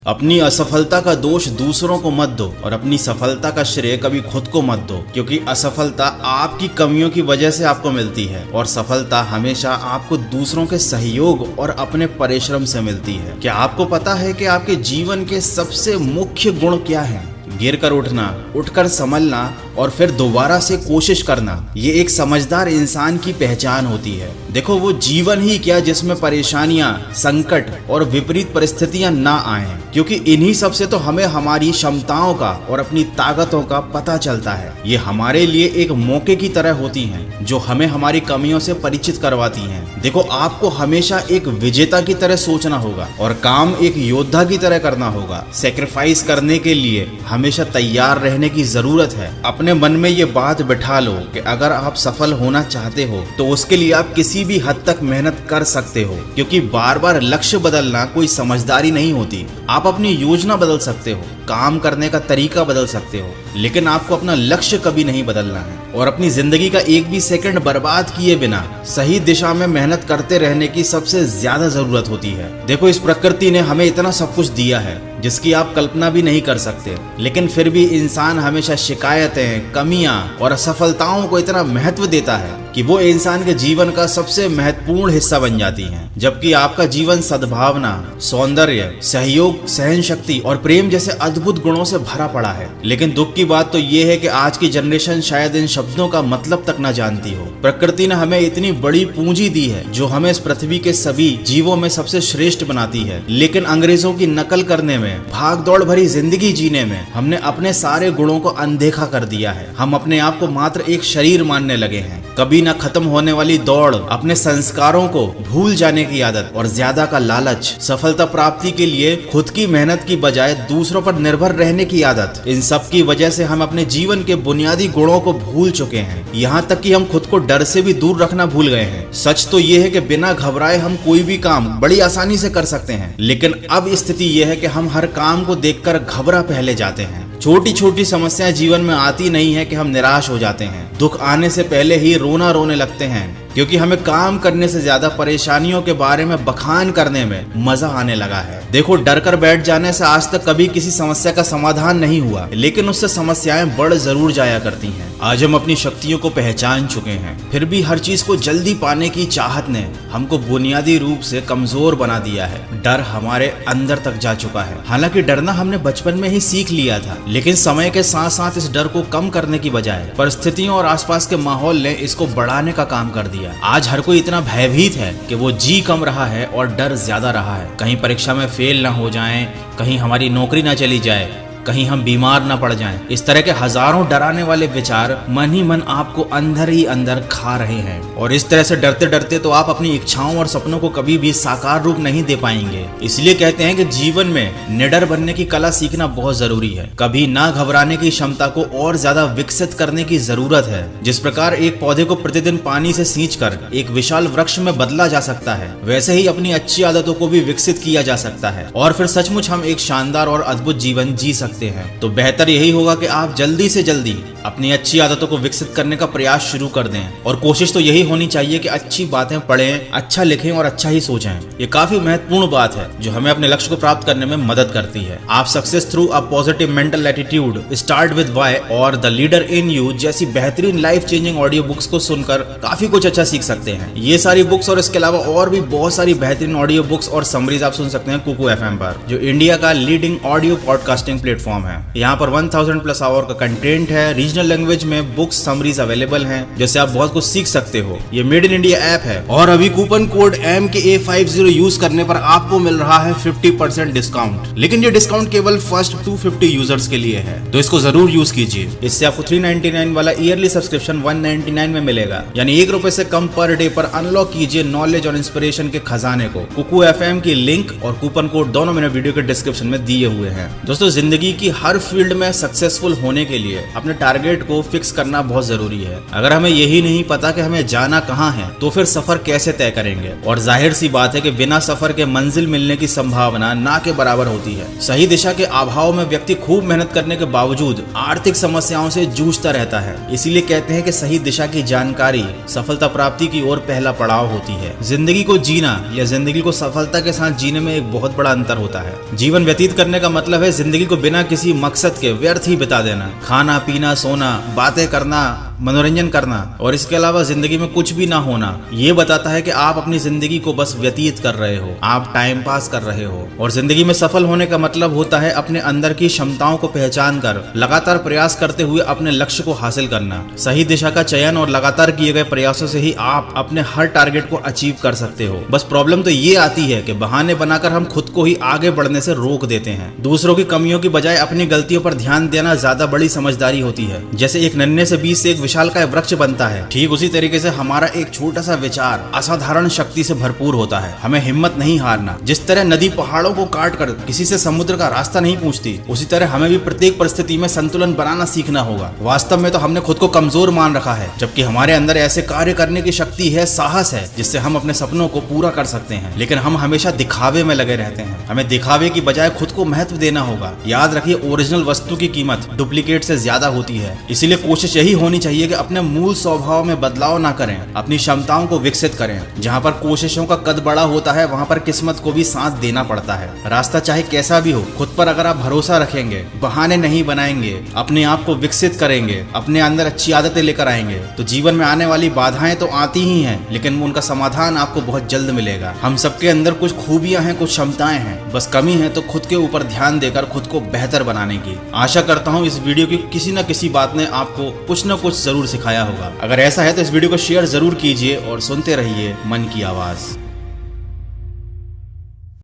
अपनी असफलता का दोष दूसरों को मत दो और अपनी सफलता का श्रेय कभी खुद को मत दो, क्योंकि असफलता आपकी कमियों की वजह से आपको मिलती है और सफलता हमेशा आपको दूसरों के सहयोग और अपने परिश्रम से मिलती है। क्या आपको पता है कि आपके जीवन के सबसे मुख्य गुण क्या हैं? गिर कर उठना, उठकर संभलना और फिर दोबारा से कोशिश करना, ये एक समझदार इंसान की पहचान होती है। देखो, वो जीवन ही क्या जिसमें परेशानियां, संकट और विपरीत परिस्थितियां ना आए, क्योंकि इन्हीं सब से तो हमें हमारी क्षमताओं का और अपनी ताकतों का पता चलता है। ये हमारे लिए एक मौके की तरह होती हैं, जो हमें हमारी कमियों से परिचित करवाती हैं। देखो, आपको हमेशा एक विजेता की तरह सोचना होगा और काम एक योद्धा की तरह करना होगा। सेक्रीफाइस करने के लिए हमेशा तैयार रहने की जरूरत है। अपने मन में ये बात बिठा लो कि अगर आप सफल होना चाहते हो तो उसके लिए आप किसी भी हद तक मेहनत कर सकते हो, क्योंकि बार बार लक्ष्य बदलना कोई समझदारी नहीं होती। आप अपनी योजना बदल सकते हो, काम करने का तरीका बदल सकते हो, लेकिन आपको अपना लक्ष्य कभी नहीं बदलना है। और अपनी जिंदगी का एक भी सेकंड बर्बाद किए बिना सही दिशा में मेहनत करते रहने की सबसे ज्यादा जरूरत होती है। देखो, इस प्रकृति ने हमें इतना सब कुछ दिया है जिसकी आप कल्पना भी नहीं कर सकते, लेकिन फिर भी इंसान हमेशा शिकायतें, कमियां और असफलताओं को इतना महत्व देता है कि वो इंसान के जीवन का सबसे महत्वपूर्ण हिस्सा बन जाती हैं। जबकि आपका जीवन सद्भावना, सौंदर्य, सहयोग, सहनशक्ति और प्रेम जैसे अद्भुत गुणों से भरा पड़ा है। लेकिन दुख की बात तो ये है कि आज की जनरेशन शायद इन शब्दों का मतलब तक न जानती हो। प्रकृति ने हमें इतनी बड़ी पूंजी दी है जो हमें इस पृथ्वी के सभी जीवों में सबसे श्रेष्ठ बनाती है, लेकिन अंग्रेजों की नकल करने में, भाग दौड़ भरी जिंदगी जीने में हमने अपने सारे गुणों को अनदेखा कर दिया है। हम अपने आप को मात्र एक शरीर मानने लगे हैं। कभी न खत्म होने वाली दौड़, अपने संस्कारों को भूल जाने की आदत और ज्यादा का लालच, सफलता प्राप्ति के लिए खुद की मेहनत की बजाय दूसरों पर निर्भर रहने की आदत, इन सब की वजह से हम अपने जीवन के बुनियादी गुणों को भूल चुके हैं। यहाँ तक कि हम खुद को डर से भी दूर रखना भूल गए हैं। सच तो ये है कि बिना घबराए हम कोई भी काम बड़ी आसानी से कर सकते हैं, लेकिन अब स्थिति ये है कि हम हर काम को देखकर घबरा पहले जाते हैं। छोटी छोटी समस्याएं जीवन में आती नहीं है कि हम निराश हो जाते हैं। दुख आने से पहले ही रोने लगते हैं, क्योंकि हमें काम करने से ज्यादा परेशानियों के बारे में बखान करने में मजा आने लगा है। देखो, डर कर बैठ जाने से आज तक कभी किसी समस्या का समाधान नहीं हुआ, लेकिन उससे समस्याएं बढ़ जरूर जाया करती हैं। आज हम अपनी शक्तियों को पहचान चुके हैं, फिर भी हर चीज को जल्दी पाने की चाहत ने हमको बुनियादी रूप से कमजोर बना दिया है। डर हमारे अंदर तक जा चुका है। हालांकि डरना हमने बचपन में ही सीख लिया था, लेकिन समय के साथ साथ इस डर को कम करने की बजाय परिस्थितियों और आसपास के माहौल ने इसको बढ़ाने का काम कर दिया। आज हर कोई इतना भयभीत है कि वो जी कम रहा है और डर ज्यादा रहा है। कहीं परीक्षा में फेल ना हो जाएं, कहीं हमारी नौकरी ना चली जाए, कहीं हम बीमार ना पड़ जाएं। इस तरह के हजारों डराने वाले विचार मन ही मन आपको अंदर ही अंदर खा रहे हैं, और इस तरह से डरते डरते तो आप अपनी इच्छाओं और सपनों को कभी भी साकार रूप नहीं दे पाएंगे। इसलिए कहते हैं कि जीवन में निडर बनने की कला सीखना बहुत जरूरी है। कभी ना घबराने की क्षमता को और ज्यादा विकसित करने की जरूरत है। जिस प्रकार एक पौधे को प्रतिदिन पानी से सींचकर एक विशाल वृक्ष में बदला जा सकता है, वैसे ही अपनी अच्छी आदतों को भी विकसित किया जा सकता है, और फिर सचमुच हम एक शानदार और अद्भुत जीवन जी सकते हैं। तो बेहतर यही होगा कि आप जल्दी से जल्दी अपनी अच्छी आदतों को विकसित करने का प्रयास शुरू कर दें, और कोशिश तो यही होनी चाहिए कि अच्छी बातें पढ़ें, अच्छा लिखें और अच्छा ही सोचें। ये काफी महत्वपूर्ण बात है जो हमें अपने लक्ष्य को प्राप्त करने में मदद करती है। आप success through a positive mental attitude, start with why और द लीडर इन यू जैसी बेहतरीन लाइफ चेंजिंग ऑडियो बुक्स को सुनकर काफी कुछ अच्छा सीख सकते हैं। ये सारी बुक्स और इसके अलावा और भी बहुत सारी बेहतरीन ऑडियो बुक्स और समरीज आप सुन सकते हैं कुकू FM पर, जो इंडिया का लीडिंग ऑडियो पॉडकास्टिंग प्लेटफॉर्म है। यहाँ पर 1000+ आवर का कंटेंट है। रीजनल लैंग्वेज में बुक्स समरीज अवेलेबल हैं, जिससे आप बहुत कुछ सीख सकते हो। ये मेड इन इंडिया ऐप है, और अभी कूपन कोड MKA50 यूज करने पर आपको मिल रहा है 50% डिस्काउंट। लेकिन ये डिस्काउंट केवल फर्स्ट 250 यूजर्स के लिए है, तो इसको जरूर यूज कीजिए। इससे आपको 399 वाला ईयरली सब्सक्रिप्शन 199 में मिलेगा, यानी ₹1 से कम पर डे पर अनलॉक कीजिए नॉलेज और इंस्पिरेशन के खजाने को। कुकू FM की लिंक और कूपन कोड दोनों मैंने वीडियो के डिस्क्रिप्शन में दिए हुए हैं। दोस्तों, जिंदगी की हर फील्ड में सक्सेसफुल होने के लिए अपने टारगेट को फिक्स करना बहुत जरूरी है। अगर हमें यही नहीं पता कि हमें जाना कहाँ है तो फिर सफर कैसे तय करेंगे। और जाहिर सी बात है कि बिना सफर के मंजिल मिलने की संभावना ना के बराबर होती है। सही दिशा के अभाव में व्यक्ति खूब मेहनत करने के बावजूद आर्थिक समस्याओं से जूझता रहता है। इसीलिए कहते हैं कि सही दिशा की जानकारी सफलता प्राप्ति की ओर पहला पड़ाव होती है। जिंदगी को जीना या जिंदगी को सफलता के साथ जीने में एक बहुत बड़ा अंतर होता है। जीवन व्यतीत करने का मतलब है जिंदगी को बिना किसी मकसद के व्यर्थ ही बिता देना, खाना पीना सोना, बातें करना, मनोरंजन करना और इसके अलावा जिंदगी में कुछ भी ना होना। ये बताता है कि आप अपनी जिंदगी को बस व्यतीत कर रहे हो, आप टाइम पास कर रहे हो। और जिंदगी में सफल होने का मतलब होता है अपने अंदर की क्षमताओं को पहचान कर लगातार प्रयास करते हुए अपने लक्ष्य को हासिल करना। सही दिशा का चयन और लगातार किए गए प्रयासों से ही आप अपने हर टारगेट को अचीव कर सकते हो। बस प्रॉब्लम तो ये आती है कि बहाने बनाकर हम खुद को ही आगे बढ़ने से रोक देते हैं। दूसरों की कमियों की बजाय अपनी गलतियों पर ध्यान देना ज्यादा बड़ी समझदारी होती है। जैसे एक नन्हे से बीज से एक विशालकाय वृक्ष बनता है, ठीक उसी तरीके से हमारा एक छोटा सा विचार असाधारण शक्ति से भरपूर होता है। हमें हिम्मत नहीं हारना। जिस तरह नदी पहाड़ों को काट कर किसी से समुद्र का रास्ता नहीं पूछती, उसी तरह हमें भी प्रत्येक परिस्थिति में संतुलन बनाना सीखना होगा। वास्तव में तो हमने खुद को कमजोर मान रखा है, जबकि हमारे अंदर ऐसे कार्य करने की शक्ति है, साहस है, जिससे हम अपने सपनों को पूरा कर सकते हैं। लेकिन हम हमेशा दिखावे में लगे रहते हैं। हमें दिखावे की बजाय खुद को महत्व देना होगा। याद रखिए, ओरिजिनल वस्तु की कीमत डुप्लीकेट से ज्यादा होती है। इसीलिए कोशिश यही होनी चाहिए कि अपने मूल स्वभाव में बदलाव ना करें, अपनी क्षमताओं को विकसित करें। जहाँ पर कोशिशों का कद बड़ा होता है वहाँ पर किस्मत को भी साथ देना पड़ता है। रास्ता चाहे कैसा भी हो, खुद पर अगर आप भरोसा रखेंगे, बहाने नहीं बनाएंगे, अपने आप को विकसित करेंगे, अपने अंदर अच्छी आदतें लेकर आएंगे, तो जीवन में आने वाली बाधाएं तो आती ही हैं, लेकिन उनका समाधान आपको बहुत जल्द मिलेगा। हम सबके अंदर कुछ खूबियां हैं, कुछ क्षमताएं हैं, बस कमी है तो खुद के ऊपर ध्यान देकर खुद को बेहतर बनाने की। आशा करता हूँ इस वीडियो की किसी न किसी बात ने आपको कुछ न कुछ जरूर सिखाया होगा। अगर ऐसा है तो इस वीडियो को शेयर जरूर कीजिए और सुनते रहिए मन की आवाज।